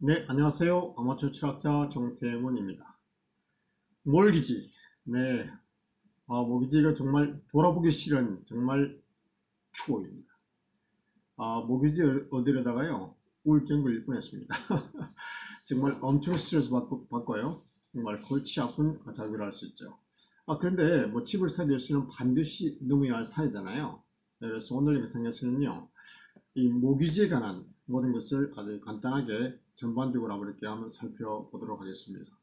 네, 안녕하세요. 아마추어 철학자 정태문입니다. 몰기지. 네, 모기지가 정말 돌아보기 싫은 정말 추억입니다. 모기지 얻으려다가요, 우울증 걸릴 뻔했습니다. 정말 엄청 스트레스 받고요. 정말 골치 아픈 자극을 할 수 있죠. 그런데 뭐 집을 사기 위해서는 반드시 넘어야 할 사회잖아요. 네, 그래서 오늘 영상에서는요, 이 모기지에 관한 모든 것을 아주 간단하게 전반적으로 한번 살펴보도록 하겠습니다.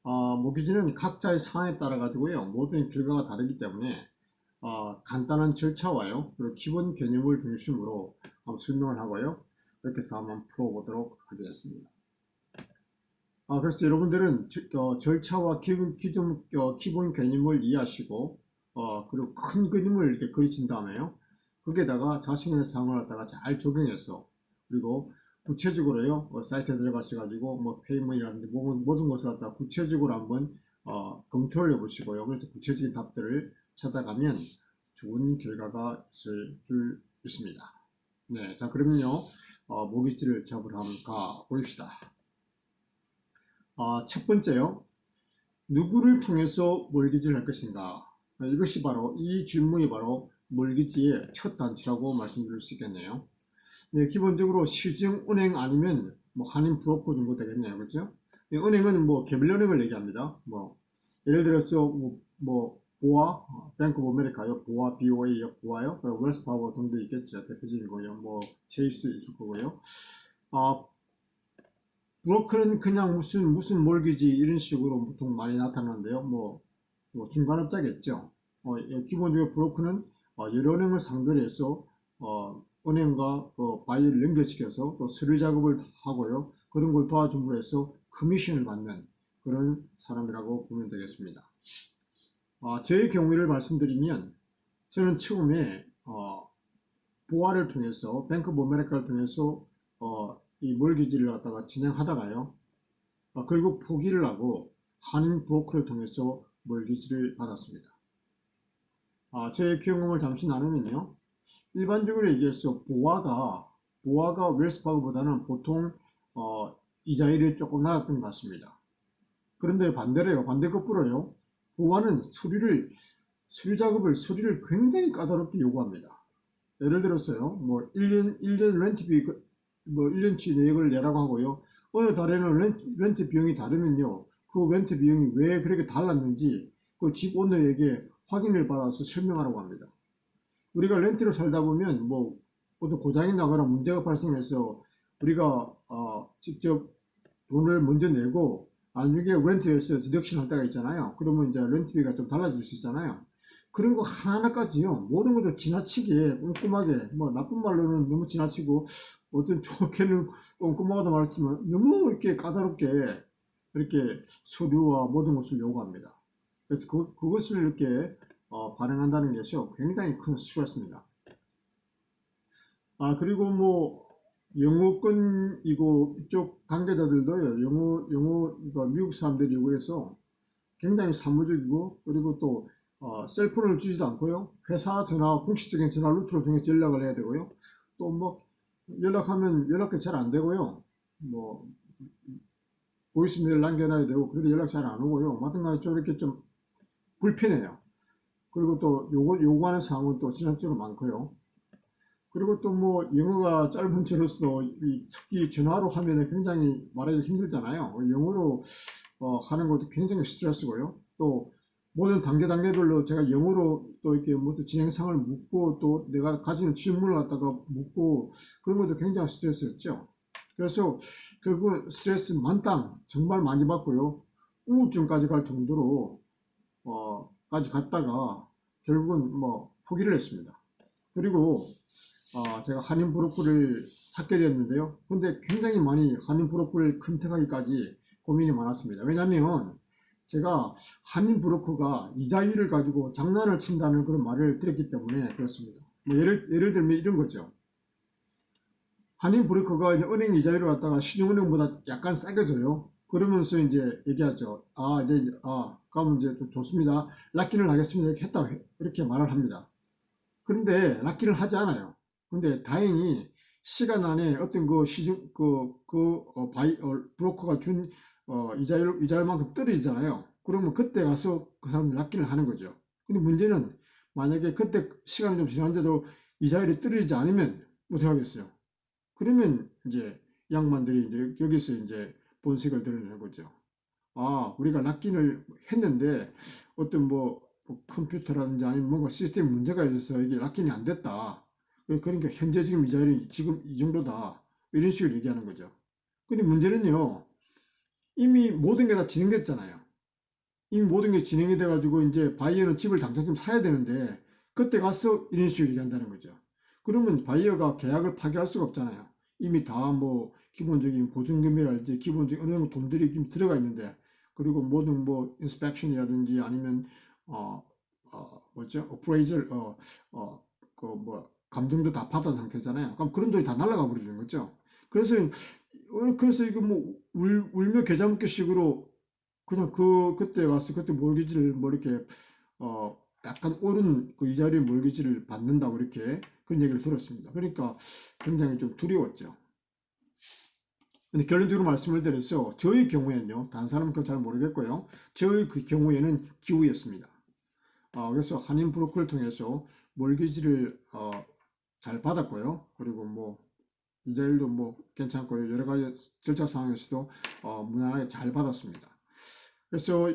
모기지는 각자의 상황에 따라 가지고요, 모든 결과가 다르기 때문에 간단한 절차와요, 그리고 기본 개념을 중심으로 한번 설명을 하고요, 이렇게 해서 한번 풀어보도록 하겠습니다. 그래서 여러분들은 절차와 기본 개념을 이해하시고, 그리고 큰 그림을 이렇게 그리신 다음에요, 거기에다가 자신의 상황을 갖다가 잘 적용해서, 그리고 구체적으로요, 사이트에 들어가셔가지고, 뭐, 페이먼이라든지 모든 것을 갖다가 구체적으로 한번, 검토를 해보시고요. 그래서 구체적인 답들을 찾아가면 좋은 결과가 있을 줄 믿습니다. 네, 자, 그러면요, 모기지를 잡으러 한번 가보십시다. 첫 번째요. 누구를 통해서 몰기지를 할 것인가? 이것이 바로, 이 질문이 바로 몰기지의 첫 단추라고 말씀드릴 수 있겠네요. 네, 기본적으로 시중은행 아니면 뭐 한인 브로커 정도 되겠네요. 그렇죠? 네, 은행은 뭐 개별 은행을 얘기합니다. 뭐 예를 들어서 보아, 뱅크 오브 아메리카요, 보아, BOA요, 보아요, 웰스 파워 등도 있겠죠. 대표적인 거요. 뭐 체이스도 있을 거고요. 아, 브로커는 그냥 무슨 몰기지 이런 식으로 보통 많이 나타나는데요. 뭐 중간업자겠죠. 기본적으로 브로커는 여러 은행을 상대로 해서 은행과 바이어를 연결시켜서 또 서류 작업을 하고요. 그런 걸 도와줌으로 해서 커미션을 받는 그런 사람이라고 보면 되겠습니다. 저의 경우를 말씀드리면 저는 처음에 보아를 통해서 뱅크 오브 아메리카를 통해서 이 몰기지를 갖다가 진행하다가요. 결국 포기를 하고 한인 브로커를 통해서 몰기지를 받았습니다. 제 경험을 잠시 나누면요. 일반적으로 얘기해서 보아가 웰스파고보다는 보통 이자율이 조금 낮았던 것 같습니다. 그런데 반대로요. 반대 거꾸로요. 보아는 서류를 굉장히 까다롭게 요구합니다. 예를 들었어요. 뭐 1년 렌트비 뭐 1년치 내역을 내라고 하고요. 어느 달에는 렌트 비용이 다르면요. 그 렌트 비용이 왜 그렇게 달랐는지 그 집 오너에게 확인을 받아서 설명하라고 합니다. 우리가 렌트를 살다 보면 뭐 어떤 고장이 나거나 문제가 발생해서 우리가 직접 돈을 먼저 내고 나중에 렌트에서 디덕션 할 때가 있잖아요. 그러면 이제 렌트비가 좀 달라질 수 있잖아요. 그런 거 하나하나까지요. 모든 것을 지나치게 꼼꼼하게, 뭐 나쁜 말로는 너무 지나치고 어떤 좋게는 꼼꼼하다 말했지만 너무 이렇게 까다롭게 이렇게 서류와 모든 것을 요구합니다. 그래서 그것을 이렇게 발행한다는 것이 굉장히 큰 스트레스입니다. 그리고 뭐 영어권이고 이쪽 관계자들도요. 영어 미국 사람들이고 그래서 굉장히 사무적이고, 그리고 또 셀폰을 주지도 않고요. 회사 전화, 공식적인 전화 루트를 통해서 연락을 해야 되고요. 또 뭐 연락하면 연락이 잘 안 되고요. 뭐 보이스메일 남겨놔야 되고, 그래도 연락 잘 안 오고요. 마찬가지로 좀 이렇게 좀 불편해요. 그리고 또 요구하는 사항은 또 지나치게 많고요. 그리고 또 뭐 영어가 짧은 저로서 특히 전화로 하면 굉장히 말하기 힘들잖아요. 영어로 하는 것도 굉장히 스트레스고요. 또 모든 단계별로 제가 영어로 또 이렇게 모두 진행상을 묻고 또 내가 가지는 질문을 갖다가 묻고 그런 것도 굉장히 스트레스였죠. 그래서 결국 스트레스 만땅 정말 많이 받고요. 우울증까지 갈 정도로 까지 갔다가 결국은 뭐 포기를 했습니다. 그리고 제가 한인 브로커를 찾게 되었는데요. 근데 굉장히 많이 한인 브로커를 컨택하기까지 고민이 많았습니다. 왜냐하면 제가 한인 브로커가 이자율을 가지고 장난을 친다는 그런 말을 들었기 때문에 그렇습니다. 뭐 예를 들면 이런 거죠. 한인 브로커가 이제 은행 이자율을 갖다가 시중은행보다 약간 싸게 줘요. 그러면서 이제 얘기하죠. 그러면 이제 좋습니다. 락기를 하겠습니다. 이렇게 말을 합니다. 그런데 락기를 하지 않아요. 근데 다행히 시간 안에 어떤 그 시중 브로커가 준 이자율만큼 떨어지잖아요. 그러면 그때 가서 그 사람 락인을 하는 거죠. 근데 문제는 만약에 그때 시간이 좀 지났는데도 이자율이 떨어지지 않으면 어떻게 하겠어요? 그러면 이제 양반들이 이제 여기서 이제 본색을 드러내는 거죠. 아, 우리가 락인을 했는데 어떤 뭐 컴퓨터라든지 아니면 뭔가 시스템 문제가 있어서 이게 락인이 안 됐다. 그러니까 현재 지금 이자율이 지금 이 정도다. 이런 식으로 얘기하는 거죠. 근데 문제는요, 이미 모든 게 다 진행됐잖아요. 이미 모든 게 진행이 돼가지고 이제 바이어는 집을 당장 좀 사야 되는데 그때 가서 이런 식으로 얘기한다는 거죠. 그러면 바이어가 계약을 파기할 수가 없잖아요. 이미 다 뭐 기본적인 보증금이랄지 기본적인 어느 정도 돈들이 지금 들어가 있는데 그리고 모든 뭐 인스펙션이라든지 아니면 어, 뭐죠? 어프레이절 그 뭐 감정도 다 받은 상태잖아요. 그럼 그런 돈이 다 날아가 버리는 거죠. 그래서 이거 뭐 울며 겨자 먹기식으로 그냥 그때 와서 그때 몰기지를 뭐 이렇게 약간 오른 그 이자리의 몰기지를 받는다고 이렇게 그런 얘기를 들었습니다. 그러니까 굉장히 좀 두려웠죠. 근데 결론적으로 말씀을 드려서 저의 경우에는요, 다른 사람은 그건 잘 모르겠고요. 저의 그 경우에는 기우였습니다. 그래서 한인 브로커를 통해서 몰기지를 잘 받았고요. 그리고 뭐 이자율도 뭐 괜찮고요. 여러 가지 절차 상황에서도 무난하게 잘 받았습니다. 그래서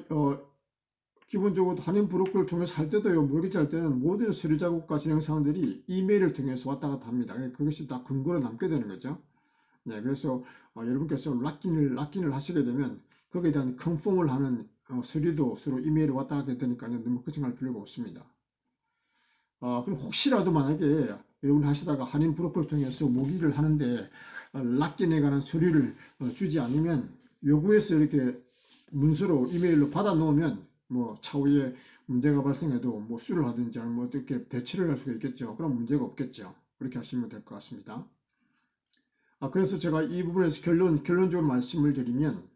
기본적으로 한인 브로커를 통해서 할 때도요, 몰기지 할 때는 모든 서류 작업과 진행 사항들이 이메일을 통해서 왔다 갔다 합니다. 그것이 다 근거로 남게 되는 거죠. 네, 그래서 여러분께서 락인을 하시게 되면 거기에 대한 컨펌을 하는 서류도 서로 이메일이 왔다 갔다 되니까요, 너무 걱정할 필요가 없습니다. 그럼 혹시라도 만약에 여러분이 하시다가 한인 브로커를 통해서 모기를 하는데 락인에 관한 서류를 주지 않으면 요구해서 이렇게 문서로 이메일로 받아 놓으면 뭐 차후에 문제가 발생해도 뭐 수를 하든지 아니면 뭐 어떻게 대처를 할 수가 있겠죠. 그럼 문제가 없겠죠. 그렇게 하시면 될 것 같습니다. 그래서 제가 이 부분에서 결론적으로 말씀을 드리면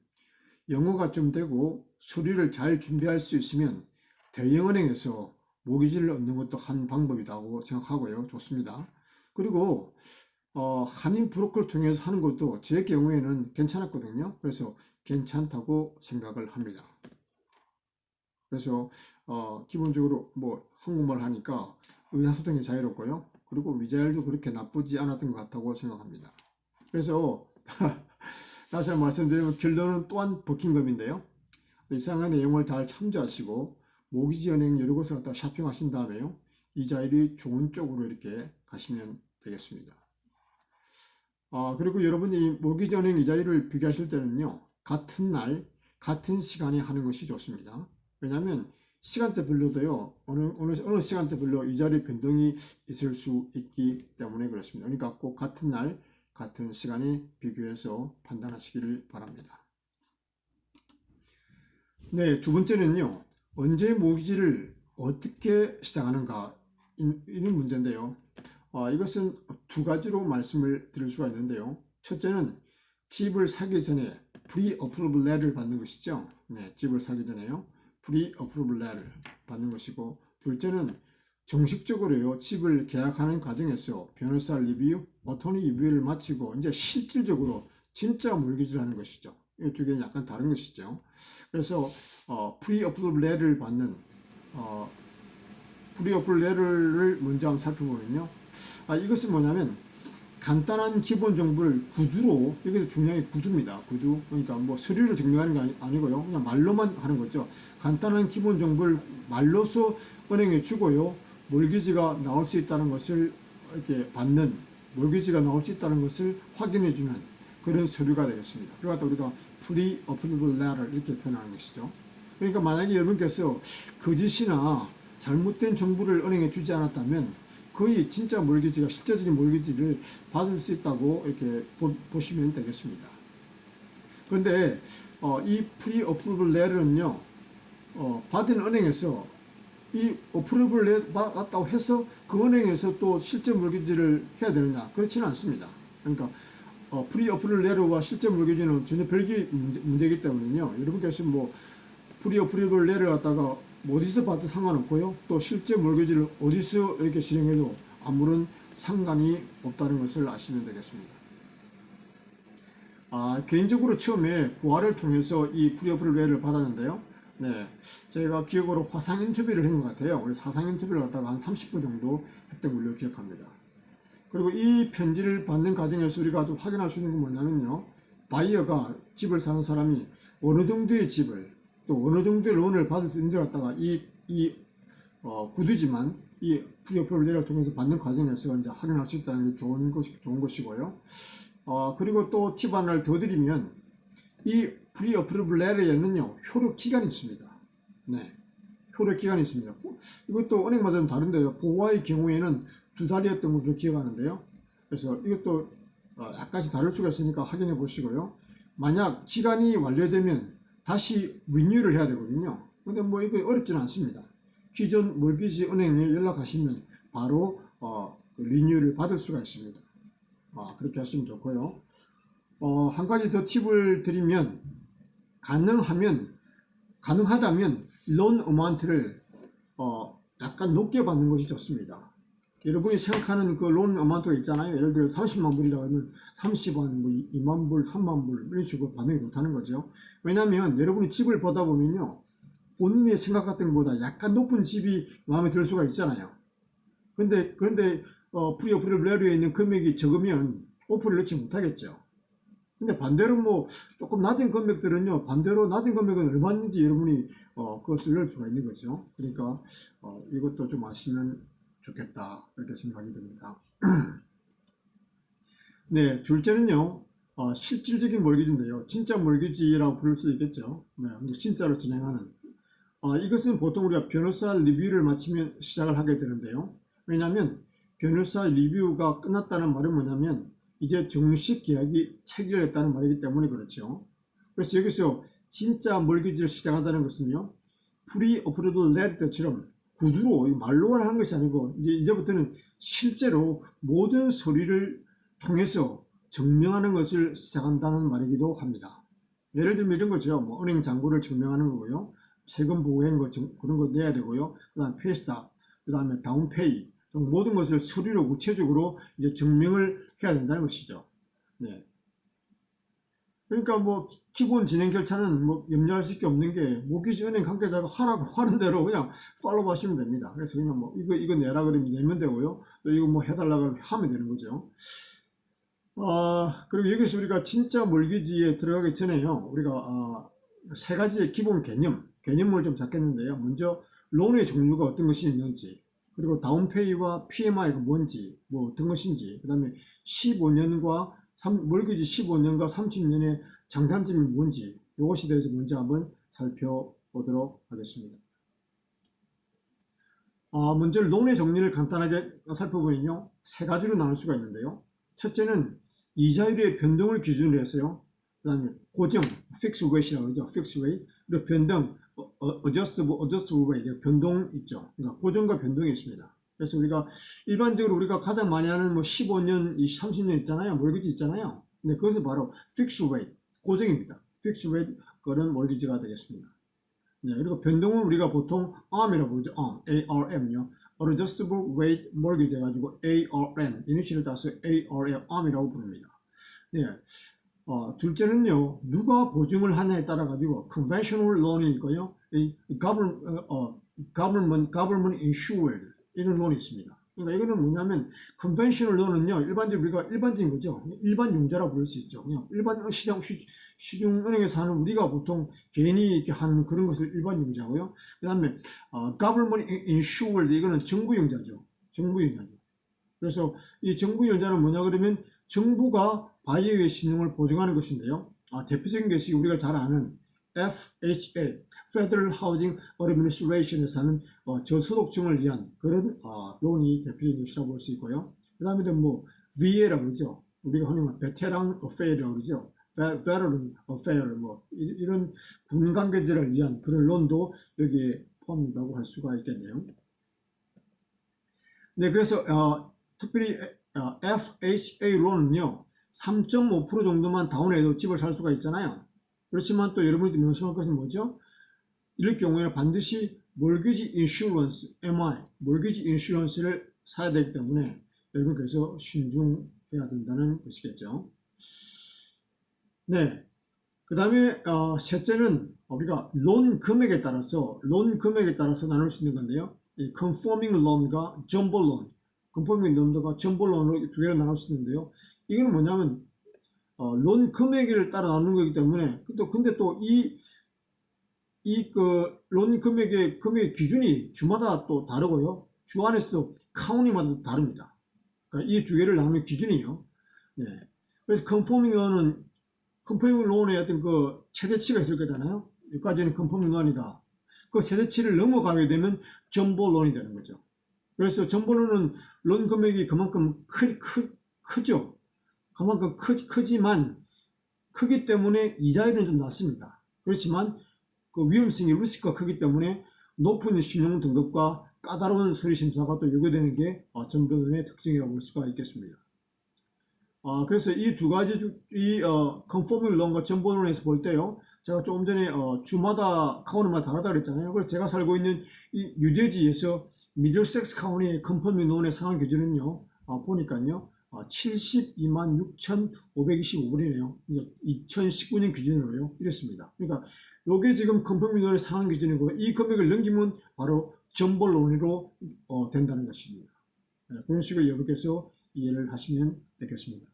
영어가 좀 되고 서류를 잘 준비할 수 있으면 대형은행에서 모기지를 얻는 것도 한 방법이라고 생각하고요. 좋습니다. 그리고 한인 브로커를 통해서 하는 것도 제 경우에는 괜찮았거든요. 그래서 괜찮다고 생각을 합니다. 그래서 기본적으로 뭐 한국말 하니까 의사소통이 자유롭고요. 그리고 미자율도 그렇게 나쁘지 않았던 것 같다고 생각합니다. 그래서 다시 한번 말씀드리면 결론은 또한 버킹검인데요. 이상한 내용을 잘 참조하시고 모기지 은행 여러 곳을 갖다 쇼핑하신 다음에요. 이자율이 좋은 쪽으로 이렇게 가시면 되겠습니다. 그리고 여러분이 모기지 은행 이자율을 비교하실 때는요. 같은 날, 같은 시간에 하는 것이 좋습니다. 왜냐하면 시간대별로도요. 어느 시간대별로 이자율 변동이 있을 수 있기 때문에 그렇습니다. 그러니까 꼭 같은 날, 같은 시간에 비교해서 판단하시기를 바랍니다. 네, 두 번째는요. 언제 모기지를 어떻게 시작하는가 이런 문제인데요. 이것은 두 가지로 말씀을 드릴 수가 있는데요. 첫째는 집을 사기 전에 pre-approval letter를 받는 것이죠. 네, 집을 사기 전에요. pre-approval letter 받는 것이고, 둘째는 정식적으로요, 집을 계약하는 과정에서 변호사 리뷰, 어토니 리뷰를 마치고 이제 실질적으로 진짜 몰기지를 하는 것이죠. 이 두 개는 약간 다른 것이죠. 그래서 pre-approval letter를 받는 pre-approval letter를 먼저 한번 살펴보면요. 이것은 뭐냐면 간단한 기본 정보를 구두로, 여기서 중요한 게 구두입니다. 구두. 그러니까 뭐 서류로 증명하는 게 아니고요. 그냥 말로만 하는 거죠. 간단한 기본 정보를 말로서 은행에 주고요. 몰기지가 나올 수 있다는 것을 이렇게 받는, 몰기지가 나올 수 있다는 것을 확인해 주는 그런 서류가 되겠습니다. 그러니까 우리가 pre-approval letter 이렇게 표현하는 것이죠. 그러니까 만약에 여러분께서 거짓이나 잘못된 정보를 은행에 주지 않았다면 거의 진짜 몰기지가 실제적인 몰기지를 받을 수 있다고 이렇게 보시면 되겠습니다. 그런데 이 pre-approval letter는요, 받은 은행에서 이 어프로브를 받았다고 해서 그 은행에서 또 실제 몰기지를 해야 되느냐? 그렇지는 않습니다. 그러니까 프리어프를 레터와 실제 몰기지는 전혀 별개 문제이기 때문에요. 여러분께서 뭐 프리어프를 레터를 갖다가 어디서 받든 상관없고요. 또 실제 몰기지를 어디서 이렇게 진행해도 아무런 상관이 없다는 것을 아시면 되겠습니다. 개인적으로 처음에 보아를 통해서 이 프리어프리웨이를 받았는데요. 네, 제가 기억으로 화상 인터뷰를 한 것 같아요. 그래서 화상 인터뷰를 갖다가 한 30분 정도 했던 걸로 기억합니다. 그리고 이 편지를 받는 과정에서 우리가 좀 확인할 수 있는 건 뭐냐면요. 바이어가 집을 사는 사람이 어느 정도의 집을 또 어느 정도의 론을 받을 수 있는지 갖다가 구두지만 이 프리어프리웨이를 통해서 받는 과정에서 이제 확인할 수 있다는 게 좋은 것이고요. 그리고 또 팁 하나를 더 드리면 이 프리어프리블 레터에는요 효력 기간이 있습니다. 네, 효력 기간이 있습니다. 이것도 은행마다 좀 다른데요. 보아의 경우에는 2달이었던 것으로 기억하는데요. 그래서 이것도 약간씩 다를 수가 있으니까 확인해 보시고요. 만약 기간이 완료되면 다시 리뉴를 해야 되거든요. 근데 뭐 이거 어렵지는 않습니다. 기존 몰기지 은행에 연락하시면 바로 리뉴를 받을 수가 있습니다. 그렇게 하시면 좋고요. 한 가지 더 팁을 드리면 가능하다면 론 어마운트를 약간 높게 받는 것이 좋습니다. 여러분이 생각하는 그 론 어마운트가 있잖아요. 예를 들어 30만 불이라고 하면 30원, 뭐 2만 불, 3만 불 이런 식으로 반응이 못하는 거죠. 왜냐하면 여러분이 집을 보다 보면요. 본인이 생각했던 것보다 약간 높은 집이 마음에 들 수가 있잖아요. 그런데 프리어프리블 레터에 있는 금액이 적으면 오프를 넣지 못하겠죠. 근데 반대로 뭐 조금 낮은 금액들은요, 반대로 낮은 금액은 얼마인지 여러분이 그것을 넣을 수가 있는 거죠. 그러니까 이것도 좀 아시면 좋겠다 이렇게 생각이 듭니다. 네, 둘째는요, 실질적인 몰기지인데요. 진짜 몰기지라고 부를 수도 있겠죠. 네, 진짜로 진행하는. 이것은 보통 우리가 변호사 리뷰를 마치면 시작을 하게 되는데요. 왜냐하면 변호사 리뷰가 끝났다는 말은 뭐냐면 이제 정식 계약이 체결됐다는 말이기 때문에 그렇죠. 그래서 여기서 진짜 몰기지를 시작한다는 것은요. 프리어프로드 레터처럼 구두로 말로만 하는 것이 아니고 이제부터는 실제로 모든 서류를 통해서 증명하는 것을 시작한다는 말이기도 합니다. 예를 들면 이런 거죠. 뭐 은행 잔고를 증명하는 거고요. 세금 보고한 거 그런 거 내야 되고요. 그다음 페이스탑, 그다음에 다운페이 모든 것을 서류로 구체적으로 이제 증명을 해야 된다는 것이죠. 네. 그러니까 뭐 기본 진행 절차는 뭐 염려할 수 있게 없는 게 모기지 은행 관계자가 하라고 하는 대로 그냥 팔로우 하시면 됩니다. 그래서 그냥 뭐 이거 내라 그러면 내면 되고요. 또 이거 뭐 해달라 그러면 하면 되는 거죠. 그리고 여기서 우리가 진짜 몰기지에 들어가기 전에요. 우리가 세 가지의 기본 개념을 좀 잡겠는데요. 먼저 론의 종류가 어떤 것이 있는지, 그리고 다운페이와 PMI가 뭔지, 뭐 어떤 것인지, 그 다음에 15년과 몰기지 15년과 30년의 장단점이 뭔지, 이것에 대해서 먼저 한번 살펴보도록 하겠습니다. 먼저 론의 종류를 간단하게 살펴보면요. 세 가지로 나눌 수가 있는데요. 첫째는 이자율의 변동을 기준으로 해서요. 그 다음에 고정, fixed rate라고 하죠. fixed rate. 그리고 변동, adjustable rate, 변동 있죠. 그러니까 고정과 변동이 있습니다. 그래서 일반적으로 가장 많이 하는 뭐 15년, 30년 있잖아요. 몰기지 있잖아요. 근데 그것은 바로 fixed rate, 고정입니다. fixed rate, 그런 몰기지가 되겠습니다. 네, 그리고 변동은 우리가 보통 ARM이라고 부르죠. ARM요. Adjustable Rate Mortgage 해가지고 ARM, 이니셜을 따서 ARM이라고 부릅니다. 네, 둘째는요, 누가 보증을 하냐에 따라 가지고 Conventional Loan이 있고요, Government Insured 이런 론이 있습니다. 그러니까 이거는 뭐냐면 Conventional Loan은요, 일반적인 거죠. 일반 융자라고 부를 수 있죠. 그냥 일반 시중은행에서 하는 우리가 보통 개인이 이렇게 하는 그런 것을 일반 융자고요. 그 다음에 Government Insured 이거는 정부 융자죠. 그래서 이 정부 융자는 뭐냐 그러면 정부가 바이어의 신용을 보증하는 것인데요. 대표적인 것이 우리가 잘 아는 FHA, Federal Housing Administration에서 하는 저소득층을 위한 그런 론이 대표적인 것이라고 볼 수 있고요. 그 다음에 뭐 VA라고 그러죠. 우리가 흔히 말 베테랑 어페어라고 그러죠. Veteran Affair 뭐 이런 군 관계자를 위한 그런 론도 여기에 포함된다고 할 수가 있겠네요. 네, 그래서 특별히 FHA 론은요 3.5% 정도만 다운해도 집을 살 수가 있잖아요. 그렇지만 또 여러분이 명심할 것은 뭐죠? 이럴 경우에는 반드시 몰기지 인슈런스, MI, 몰기지 인슈런스를 사야 되기 때문에 여러분 그래서 신중해야 된다는 것이겠죠. 네. 그 다음에 셋째는 우리가 론 금액에 따라서 나눌 수 있는 건데요. 이 conforming loan과 jumbo loan, conforming loan과 jumbo loan으로 두 개로 나눌 수 있는데요. 이거는 뭐냐면 론 금액을 따라 나누는 거기 때문에 근데 또 론 금액의 기준이 주마다 또 다르고요. 주 안에서도 카운티마다 다릅니다. 그러니까 이 두 개를 나누는 기준이요. 네. 그래서 컨포밍 론의 어떤 그 최대치가 있을 거잖아요. 여기까지는 컨포밍 론이다. 그 최대치를 넘어가게 되면 점보 론이 되는 거죠. 그래서 점보 론은 론 금액이 그만큼 크죠. 그만큼 크지만 크기 때문에 이자율은 좀 낮습니다. 그렇지만 그 위험성이 리스크가 크기 때문에 높은 신용 등급과 까다로운 서류 심사가 또 요구되는 게 점보 론의 특징이라고 볼 수가 있겠습니다. 그래서 이 두 가지, 컨포밍 론과 점보 론에서 볼 때요. 제가 조금 전에, 주마다, 카운티마다 다르다 그랬잖아요. 그래서 제가 살고 있는 이 뉴저지에서 미들섹스 카운티의 컨포밍 론의 상한 기준은요, 보니까요, 72만 6,525불이네요. 2019년 기준으로요. 이랬습니다. 그러니까, 요게 지금 컨포밍 론의 상한 기준이고, 이 금액을 넘기면 바로 점보 론으로, 된다는 것입니다. 그런 식으로 여러분께서 이해를 하시면 되겠습니다.